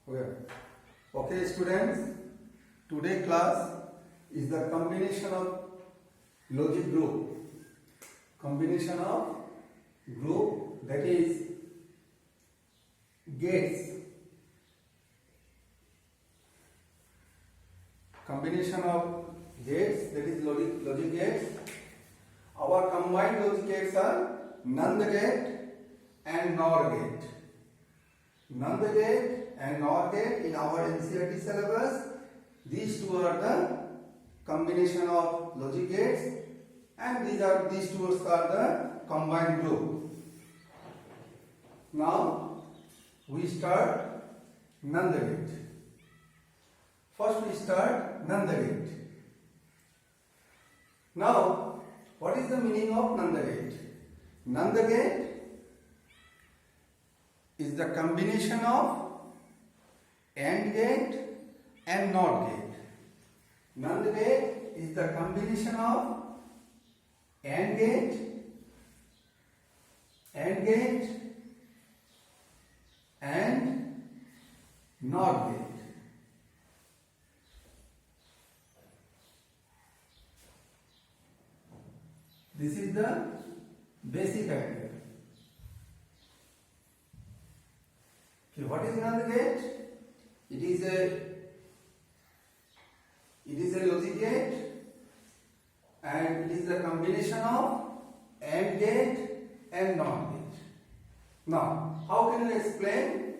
Okay. Okay, students. Today class is the combination of logic group. Combination of group, that is gates. Combination of gates, that is logic gates. Our combined logic gates are NAND gate and NOR gate. NAND gate and NOR gate in our NCERT syllabus. These two are the combination of logic gates, and these two are the combined group. Now we start NAND gate. First we start NAND gate. Now what is the meaning of NAND gate? NAND gate is the combination of AND gate and NOT gate. NAND gate is the combination of AND gate, and NOT gate. This is the basic idea. Okay, what is NAND gate? It is a logic gate, and it is the combination of AND gate and NOT gate. Now, how can you explain?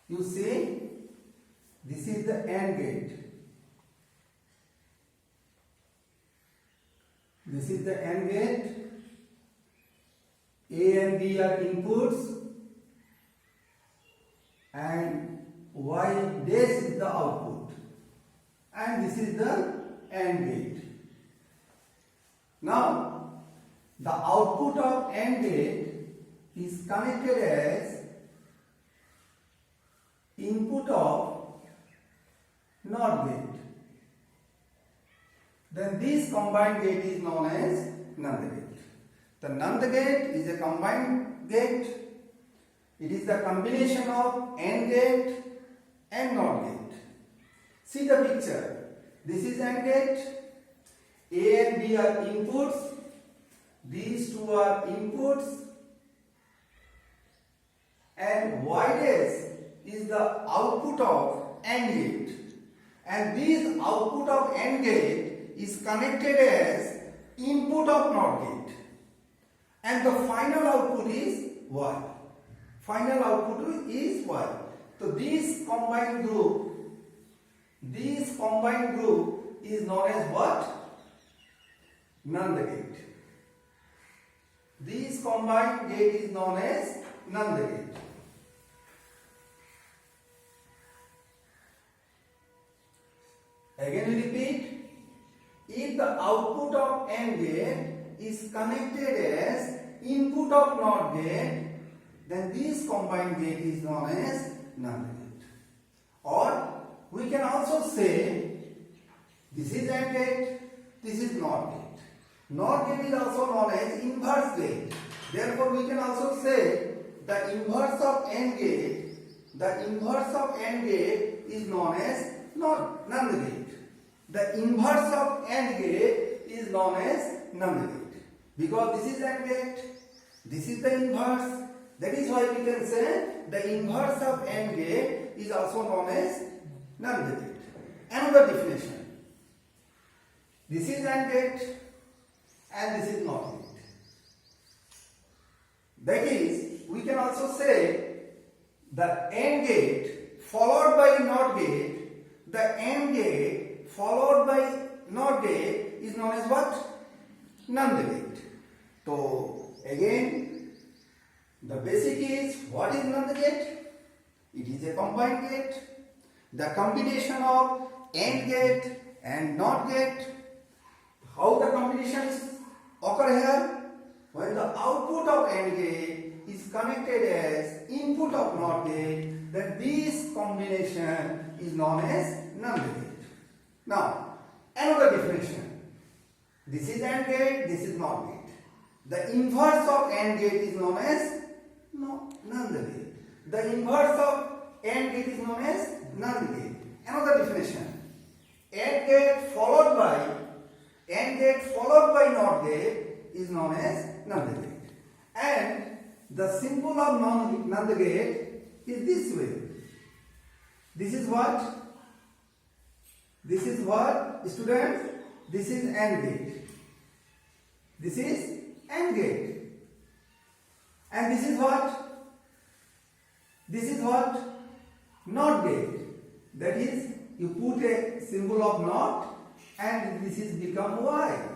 You see, this is the AND gate. This is the AND gate. A and B are inputs, and Y dash is the output, and this is the AND gate. Now, the output of AND gate is connected as input of NOT gate. Then this combined gate is known as NAND gate. The NAND gate is a combined gate. It is the combination of AND gate and NOT gate. See the picture. This is AND gate. A and B are inputs. These two are inputs. And Y dash is the output of AND gate. And this output of AND gate is connected as input of NOT gate. And the final output is Y. Final output is Y. So this combined group is known as what? NAND gate. This combined gate is known as NAND gate. Again we repeat, if the output of AND gate is connected as input of NOT gate, then this combined gate is known as NAND gate. Or we can also say this is AND gate, this is NOT gate. NOT gate is also known as inverse gate. Therefore we can also say the inverse of AND gate, is known as NAND gate. The inverse of AND gate is known as NAND gate. Because this is AND gate, this is the inverse. That is why we can say the inverse of AND gate is also known as NAND gate. Another definition. This is AND gate and this is NOT gate. That is, we can also say the AND gate followed by NOT gate, the AND gate followed by NOT gate is known as what? NAND gate. So again, the basic is, what is NAND gate? It is a combined gate. The combination of AND gate and NOT gate. How the combinations occur here? When the output of AND gate is connected as input of NOT gate, then this combination is known as NAND gate. Now, another definition. This is AND gate, this is NOT gate. The inverse of AND gate is known as NAND gate. The inverse of AND gate is known as NAND gate. Another definition. AND gate followed by NOT gate is known as NAND gate. And the symbol of NAND gate is this way. This is what? This is what, students? This is AND gate. This is AND gate. And this is what? This is what? NOT gate. That is, you put a symbol of NOT and this is become Y.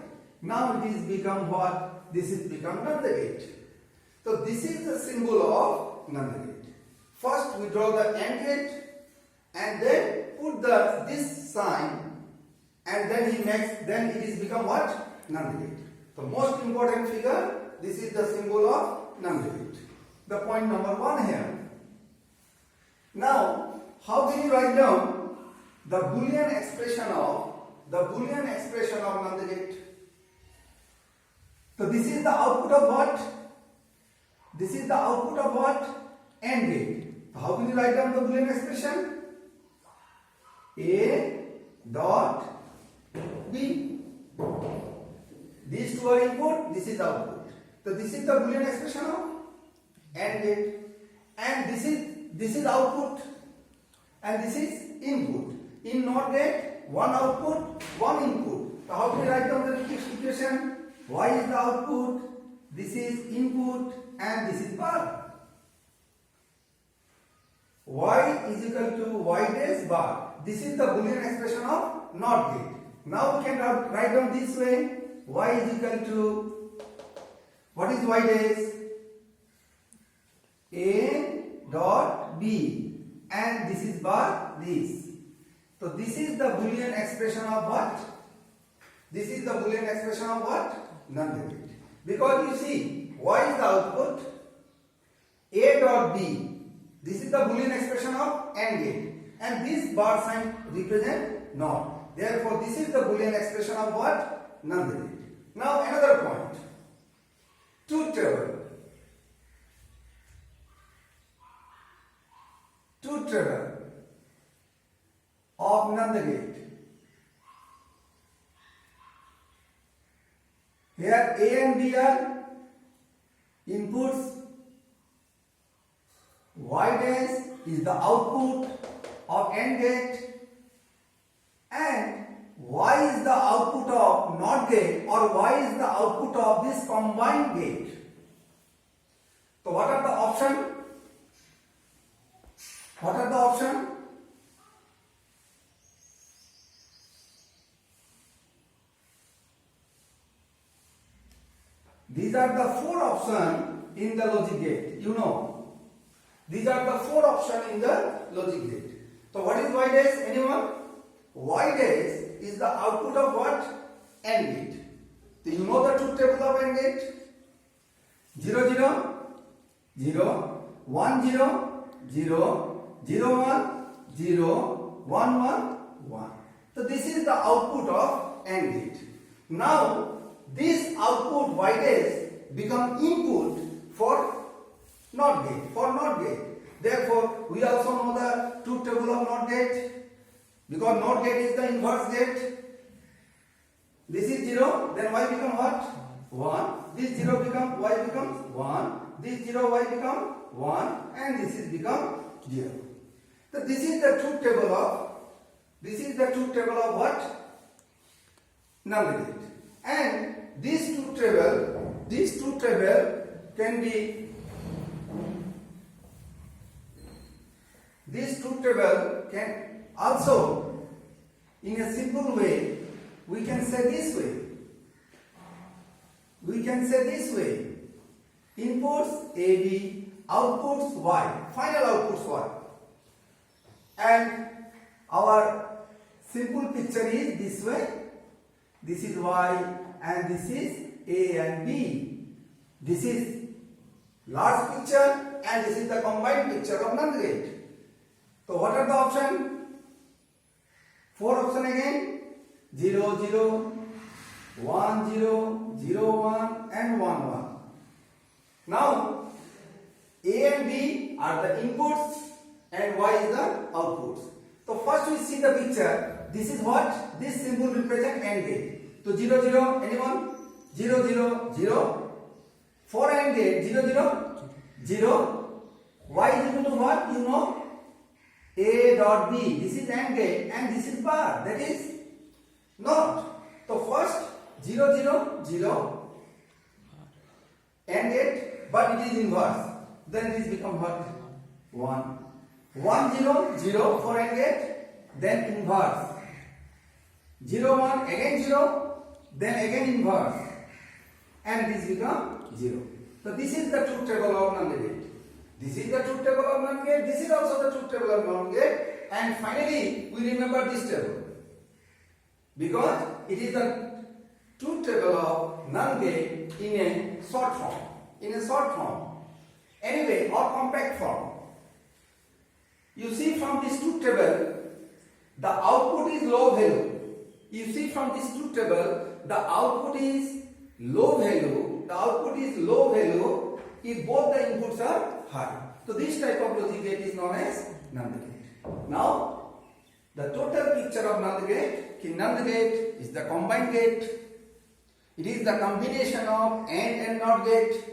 Now it is become what? This is become NAND gate. So this is the symbol of NAND gate. First we draw the AND gate and then put this sign and then it is become what? NAND gate. The most important figure, this is the symbol of NAND gate. The point number 1 here. Now, how can you write down the Boolean expression of NAND gate? So this is the output of what? This is the output of what? AND gate. So how can you write down the Boolean expression? A dot B. These two are input, this is output. So this is the Boolean expression of AND gate. And this is output and this is input. In NOT gate, one output, one input. So how do we write down the equation? Y is the output, this is input and this is bar. Y is equal to Y dash bar. This is the Boolean expression of NOT gate. Now we can write down this way. Y is equal to, what is Y dash? A dot B, and this is bar this. So this is the Boolean expression of what? This is the Boolean expression of what? NAND gate. Because you see, Y is the output, A dot B. This is the Boolean expression of AND gate. And this bar sign represent NOT. Therefore, this is the Boolean expression of what? NAND gate. Now another point. Truth table. Truth table of NAND gate. Here A and B are inputs. Y dash is the output of AND gate and Y is the output of NOT gate or Y is the output of this combined gate. So what are the options? What are the options? These are the 4 options in the logic gate. You know. These are the 4 options in the logic gate. So what is Y dash? Anyone? Y dash is the output of what? AND gate. Do you know the truth table of AND gate? 0 0 0 1 0 0 0 1 0 1 1 1. So this is the output of AND gate. Now this output Y dash become input for NOT gate. Therefore, we also know the truth table of NOT gate because NOT gate is the inverse gate. This is 0, then Y become what? 1. This 0 become Y becomes 1. This 0 Y become 1 and this is become 0. So this is the truth table of what? NAND gate. And this truth table can be this truth table can also, in a simple way, we can say this way. Inputs AB, outputs Y, final outputs Y. And our simple picture is this way. This is Y and this is A and B. This is large picture and this is the combined picture of NAND gate. So what are the options? 4 options again. 0 0 1 0 0 1 and 1 1. Now A and B are the inputs and Y is the outputs. So first we see the picture. This is what? This symbol represents AND gate. So 0 0, anyone? 0 0 0. For AND gate 0 0 0. Y is equal to what? You know? A dot B. This is AND gate and this is bar. That is NOT. So first 0 0 0 AND gate, but it is inverse. Then this becomes what? 1. 1 0 0 for AND gate, then inverse. 0 1 again 0, then again inverse, and this becomes 0. So this is the truth table of NAND gate. This is the truth table of NAND gate. This is also the truth table of NAND gate. And finally, we remember this table because it is the truth table of NAND gate in a short form. In a short form. Anyway, or compact form. You see from this truth table, the output is low value. You see from this truth table, the output is low value. The output is low value if both the inputs are high. So this type of logic gate is known as NAND gate. Now, the total picture of NAND gate. NAND gate is the combined gate. It is the combination of AND and NOT gate.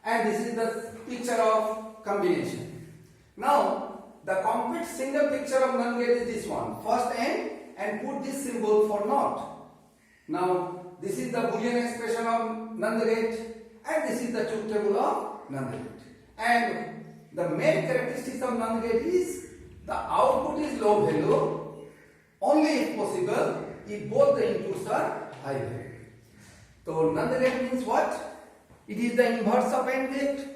And this is the picture of combination. Now, the complete single picture of NAND gate is this one. First AND and put this symbol for NOT. Now, this is the Boolean expression of NAND gate and this is the truth table of NAND gate. And the main characteristics of NAND gate is the output is low value only if possible if both the inputs are high value. So, NAND gate means what? It is the inverse of AND gate,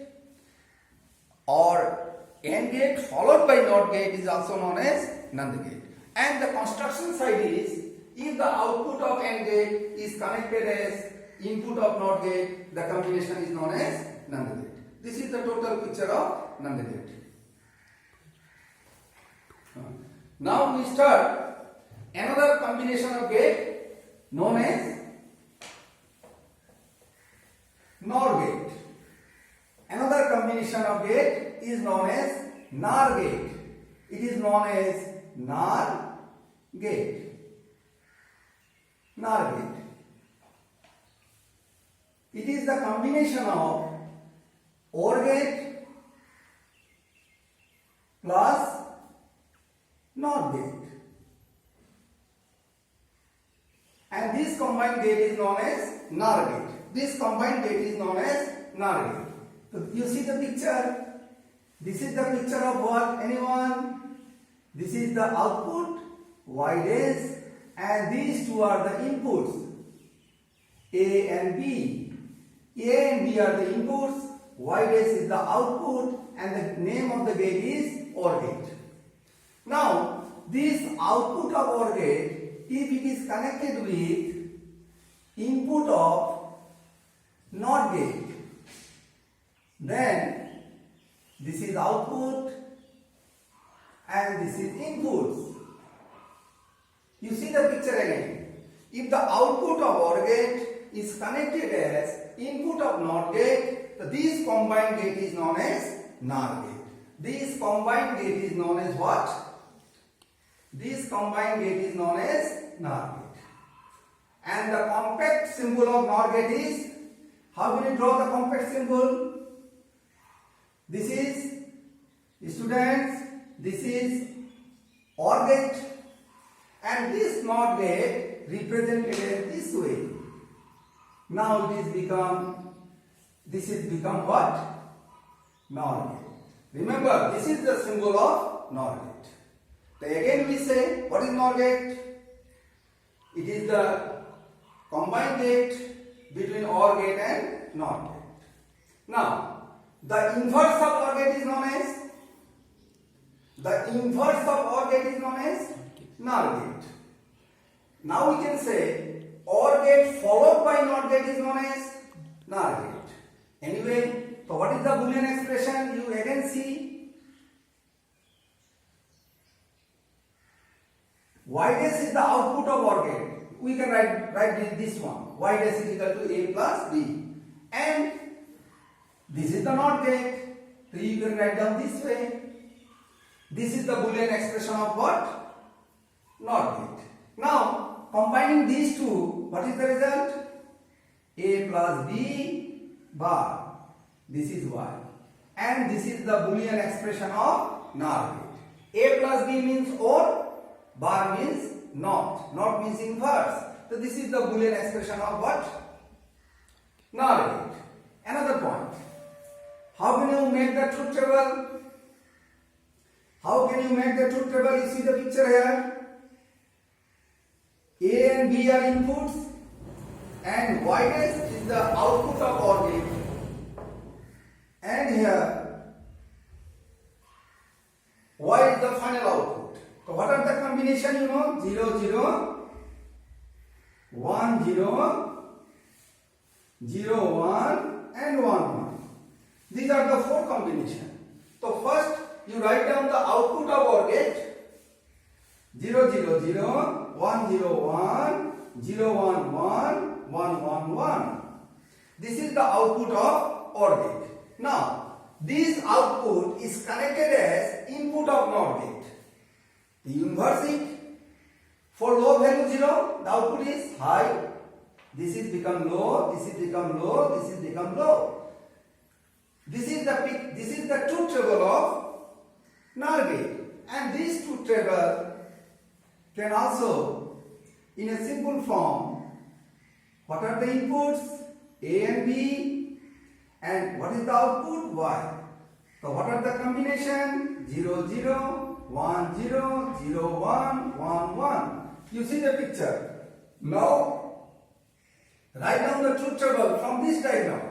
or AND gate followed by NOT gate is also known as NAND gate. And the construction side is if the output of AND gate is connected as input of NOT gate, the combination is known as NAND gate. This is the total picture of NAND gate. Now we start another combination of gate known as NOR gate. Another combination of gate is known as NAR gate. It is known as NAR gate. NAR gate. It is the combination of OR gate plus NOT gate. And this combined gate is known as NAR gate. This combined gate is known as NAR gate. So you see the picture. This is the picture of what? Anyone? This is the output, Y dash, and these two are the inputs, A and B. A and B are the inputs, Y dash is the output, and the name of the gate is OR gate. Now, this output of OR gate, if it is connected with input of NOT gate, then this is output and this is inputs. You see the picture again. If the output of OR gate is connected as input of NOT gate, this combined gate is known as NAR gate. This combined gate is known as what? This combined gate is known as NAR gate. And the compact symbol of NOR gate is, how will you draw the compact symbol? This is, students, this is OR gate and this NOT gate represented as this way. Now this is become what? NOR gate. Remember, this is the symbol of NOR gate. So again we say, what is NOR gate? It is the combined gate between OR gate and NOT gate. Now, the inverse of OR gate is known as NAR gate. Now we can say OR gate followed by NOT gate is known as NAR gate. Anyway, so what is the Boolean expression? You again see Y dash is the output of OR gate. We can write this one. Y dash is equal to A plus B. And This is the NOT gate. So you can write down this way. This is the Boolean expression of what? NOT gate. Now, combining these two, what is the result? A plus B bar. This is Y. And this is the Boolean expression of NOR gate. A plus B means OR, bar means NOT. NOT means inverse. So this is the Boolean expression of what? NOR gate. Another point. How can you make the truth table? How can you make the truth table? You see the picture here. A and B are inputs and Y dash is the output of OR gate. And here Y is the final output. So what are the combination you know? 0, 0, 1, 0, 0, 1 and 1, 1. These are the four combinations. So first you write down the output of OR gate 0, 0, 0, 1, 0, 1, 0, 1, 1, 1, 1, 1. This is the output of OR gate. Now, this output is connected as input of NOT gate. You inverse it. For low value 0, the output is high. This is become low, this is become low, this is become low. This is the truth table of NOR gate. And this truth table can also, in a simple form, what are the inputs? A and B. And what is the output? Y. So what are the combination? 0, 0, 1, 0, 0, 1, 1, 1. You see the picture. Now, write down the truth table from this diagram.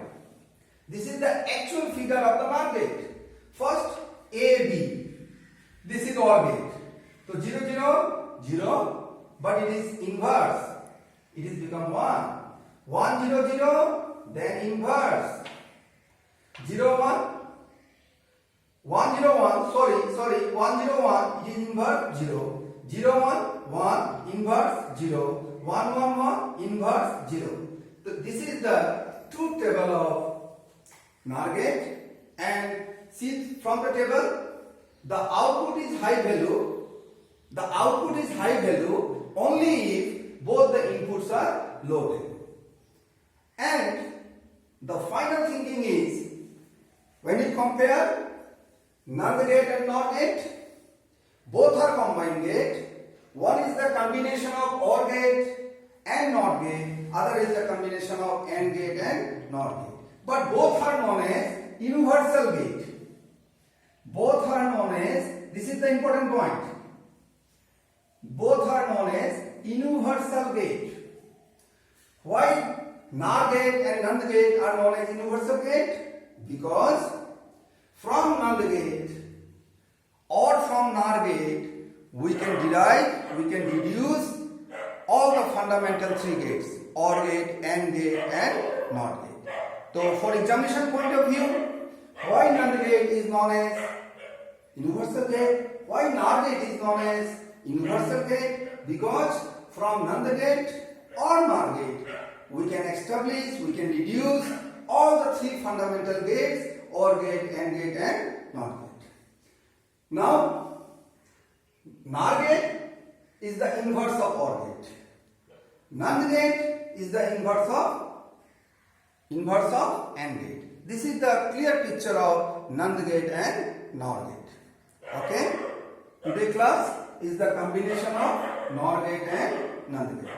This is the actual figure of the NOR gate. First, A, B. This is OR gate. So 0, 0, 0, but it is inverse. It is become 1. 1, 0, 0, then inverse. 0, 1. 1, 0, 1, sorry, 1, 0, 1, it is inverse 0. 0, 1, 1, inverse 0. 1, 1, 1, inverse 0. So this is the truth table of NOR gate, and see from the table, the output is high value. The output is high value only if both the inputs are low value. And the final thinking is, when you compare NAND gate and NOR gate, both are combined gate. One is the combination of OR gate and NOT gate, other is the combination of AND gate and NOR gate. But both are known as universal gate. Both are known as, this is the important point, both are known as universal gate. Why NOR gate and NAND gate are known as universal gate? Because from NAND gate or from NOR gate, we can derive, we can deduce all the fundamental three gates: OR gate, AND gate and NOT gate. So for examination point of view, why NAND gate is known as universal gate? Why NOR gate is known as universal gate? Because from NAND gate or NOR gate, we can establish, we can deduce all the three fundamental gates: OR gate, AND gate and NOT gate. Now, NOR gate is the inverse of OR gate. NAND gate is the inverse of AND gate. This is the clear picture of NAND gate and NOR gate. Okay? Today class is the combination of NOR gate and NAND gate.